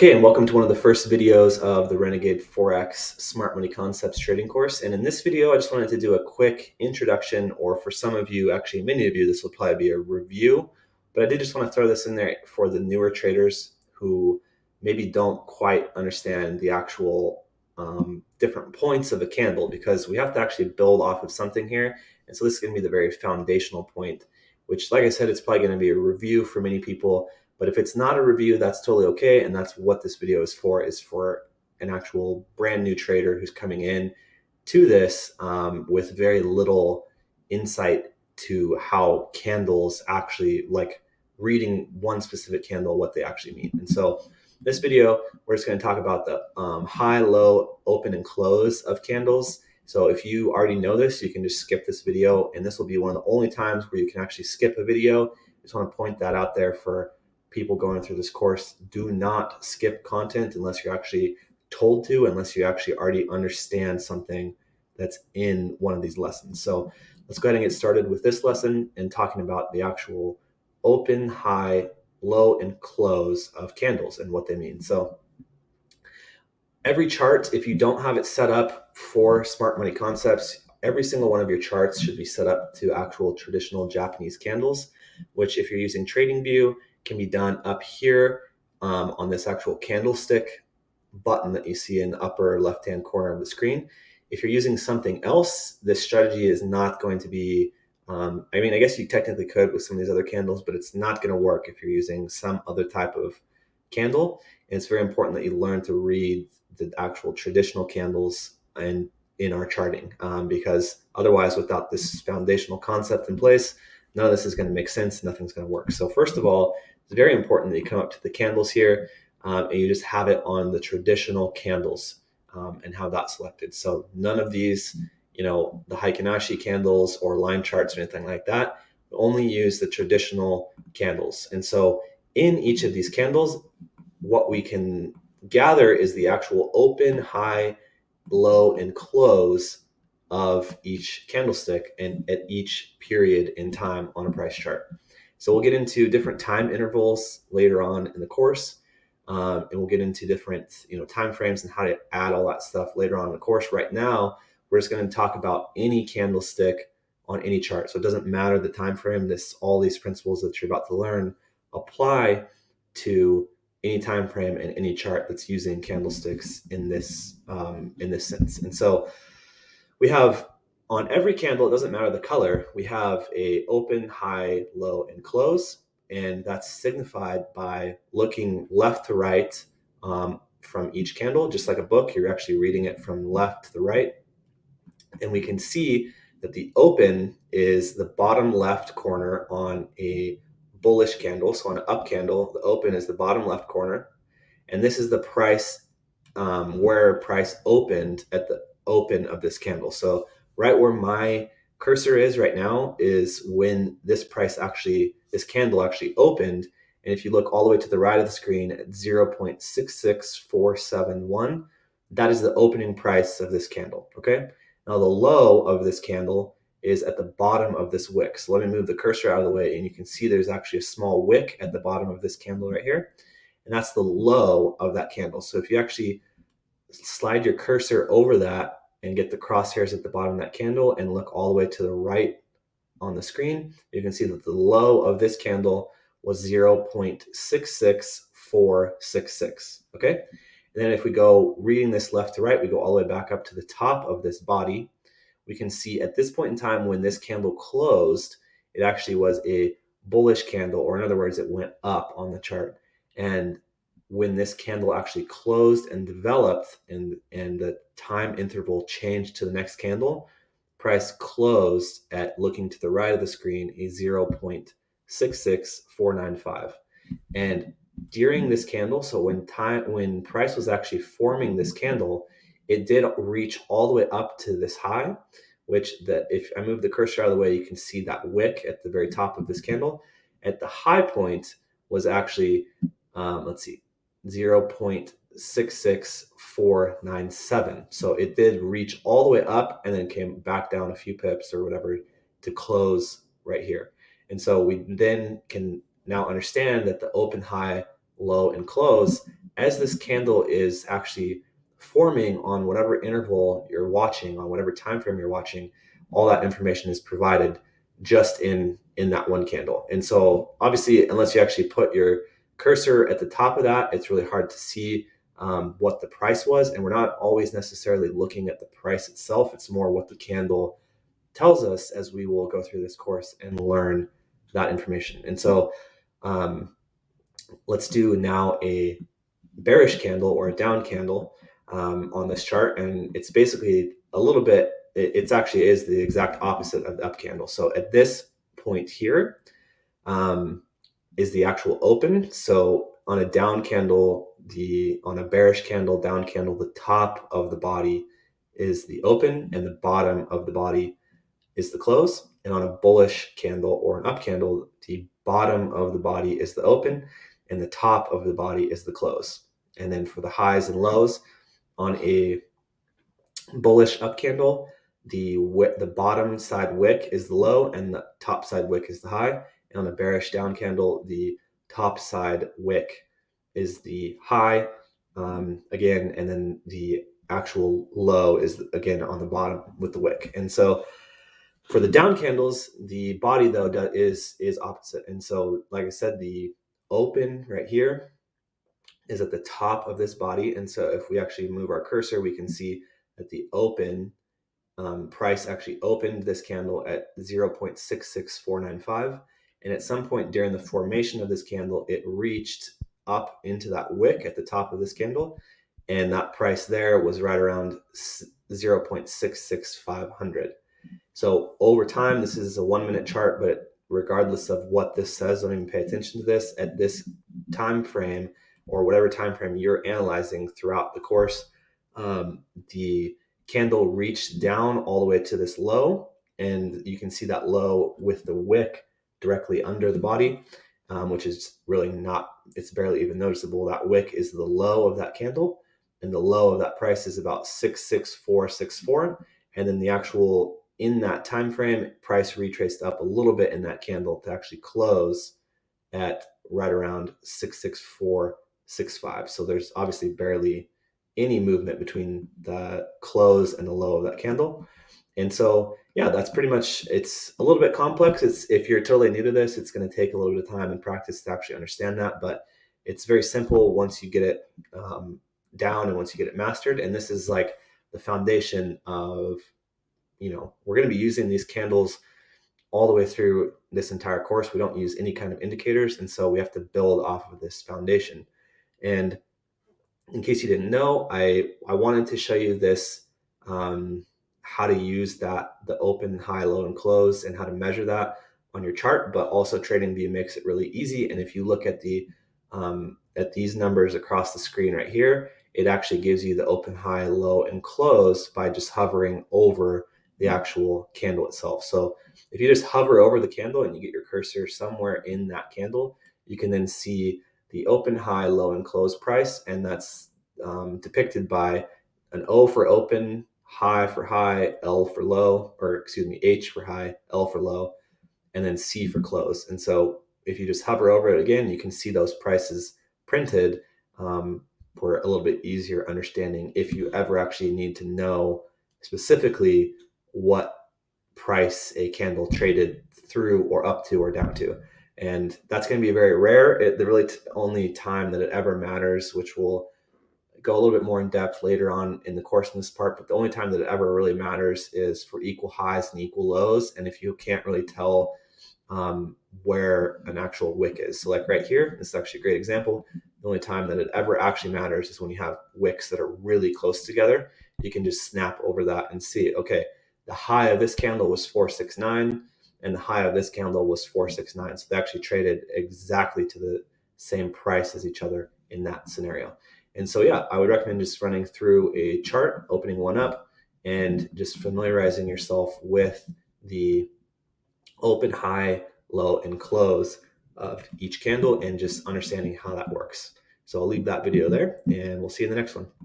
Okay, and welcome to one of the first videos of the Renegade Forex Smart Money Concepts trading course. And in this video, I just wanted to do a quick introduction, or for some of you, actually many of you, this will probably be a review. But I did just want to throw this in there for the newer traders who maybe don't quite understand the actual different points of a candle, because we have to actually build off of something here. And so this is going to be the very foundational point, which, like I said, it's probably going to be a review for many people. But if it's not a review, that's totally okay. And that's what this video is for an actual brand new trader who's coming in to this with very little insight to how candles actually, like reading one specific candle, what they actually mean. And so this video, we're just going to talk about the high, low, open, and close of candles. So if you already know this, you can just skip this video. And this will be one of the only times where you can actually skip a video. Just want to point that out there for people going through this course. Do not skip content unless you're actually told to, unless you actually already understand something that's in one of these lessons. So let's go ahead and get started with this lesson and talking about the actual open, high, low, and close of candles and what they mean. So every chart, if you don't have it set up for Smart Money Concepts, every single one of your charts should be set up to actual traditional Japanese candles, which if you're using TradingView, can be done up here on this actual candlestick button that you see in the upper left-hand corner of the screen. If you're using something else, this strategy is not going to be, I mean, I guess you technically could with some of these other candles, but it's not going to work if you're using some other type of candle. And it's very important that you learn to read the actual traditional candles and in our charting, because otherwise, without this foundational concept in place, none of this is going to make sense. Nothing's going to work. So first of all, it's very important that you come up to the candles here and you just have it on the traditional candles and have that selected. So none of these, the Heikin-Ashi candles or line charts or anything like that. We only use the traditional candles. And so in each of these candles, what we can gather is the actual open, high, low, and close of each candlestick and at each period in time on a price chart. So we'll get into different time intervals later on in the course, and we'll get into different time frames and how to add all that stuff later on in the course. Right now, we're just going to talk about any candlestick on any chart. So it doesn't matter the time frame. All these principles that you're about to learn apply to any time frame and any chart that's using candlesticks in this sense. And so we have on every candle, it doesn't matter the color, we have a open, high, low, and close. And that's signified by looking left to right from each candle. Just like a book, you're actually reading it from left to the right. And we can see that the open is the bottom left corner on a bullish candle. So on an up candle, the open is the bottom left corner. And this is the price where price opened at the open of this candle. So right where my cursor is right now is when this candle actually opened. And if you look all the way to the right of the screen at 0.66471, that is the opening price of this candle, okay? Now the low of this candle is at the bottom of this wick. So let me move the cursor out of the way, and you can see there's actually a small wick at the bottom of this candle right here. And that's the low of that candle. So if you actually slide your cursor over that and get the crosshairs at the bottom of that candle and look all the way to the right on the screen, you can see that the low of this candle was 0.66466, okay? And then if we go reading this left to right, we go all the way back up to the top of this body. We can see at this point in time when this candle closed, it actually was a bullish candle, or in other words, it went up on the chart. And when this candle actually closed and developed and the time interval changed to the next candle, price closed at, looking to the right of the screen, a 0.66495. And during this candle, so when price was actually forming this candle, it did reach all the way up to this high, which if I move the cursor out of the way, you can see that wick at the very top of this candle. At the high point was actually, 0.66497. So it did reach all the way up and then came back down a few pips or whatever to close right here. And so we then can now understand that the open, high, low, and close as this candle is actually forming on whatever interval you're watching, on whatever time frame you're watching, all that information is provided just in that one candle. And so obviously, unless you actually put your cursor at the top of that, it's really hard to see what the price was. And we're not always necessarily looking at the price itself. It's more what the candle tells us, as we will go through this course and learn that information. And so let's do now a bearish candle or a down candle on this chart. And it's basically a little bit, it actually is the exact opposite of the up candle. So at this point here is the actual open. So on a down candle, on a bearish candle, down candle, the top of the body is the open and the bottom of the body is the close. And on a bullish candle or an up candle, the bottom of the body is the open and the top of the body is the close. And then for the highs and lows, on a bullish up candle, the bottom side wick is the low and the top side wick is the high. And on a bearish down candle, the top side wick is the high again, and then the actual low is again on the bottom with the wick. And so for the down candles, the body though is opposite. And so, like I said, the open right here is at the top of this body. And so if we actually move our cursor, we can see that the open price actually opened this candle at 0.66495. And at some point during the formation of this candle, it reached up into that wick at the top of this candle. And that price there was right around 0.66500. So over time, this is a 1 minute chart, but regardless of what this says, don't even pay attention to this. At this time frame, or whatever time frame you're analyzing throughout the course, the candle reached down all the way to this low, and you can see that low with the wick directly under the body, which is really not, it's barely even noticeable. That wick is the low of that candle, and the low of that price is about 66464. And then the actual, in that time frame, price retraced up a little bit in that candle to actually close at right around 66465. So there's obviously barely any movement between the close and the low of that candle. And so, yeah, that's pretty much, it's a little bit complex. If you're totally new to this, it's going to take a little bit of time and practice to actually understand that, but it's very simple once you get it down and once you get it mastered. And this is like the foundation of, we're going to be using these candles all the way through this entire course. We don't use any kind of indicators, and so we have to build off of this foundation. And in case you didn't know, I wanted to show you this, how to use that, the open, high, low, and close, and how to measure that on your chart. But also TradingView makes it really easy. And if you look at at these numbers across the screen right here, it actually gives you the open, high, low, and close by just hovering over the actual candle itself. So if you just hover over the candle and you get your cursor somewhere in that candle, you can then see the open, high, low, and close price. And that's depicted by an O for open, high for high, L for low, or excuse me, H for high, L for low, and then C for close. And so if you just hover over it again, you can see those prices printed for a little bit easier understanding if you ever actually need to know specifically what price a candle traded through or up to or down to. And that's going to be very rare. The really only time that it ever matters, which we'll go a little bit more in depth later on in the course in this part, but the only time that it ever really matters is for equal highs and equal lows. And if you can't really tell where an actual wick is. So like right here, this is actually a great example. The only time that it ever actually matters is when you have wicks that are really close together. You can just snap over that and see, okay, the high of this candle was 469 and the high of this candle was 469. So they actually traded exactly to the same price as each other in that scenario. And so, yeah, I would recommend just running through a chart, opening one up, and just familiarizing yourself with the open, high, low, and close of each candle and just understanding how that works. So I'll leave that video there and we'll see you in the next one.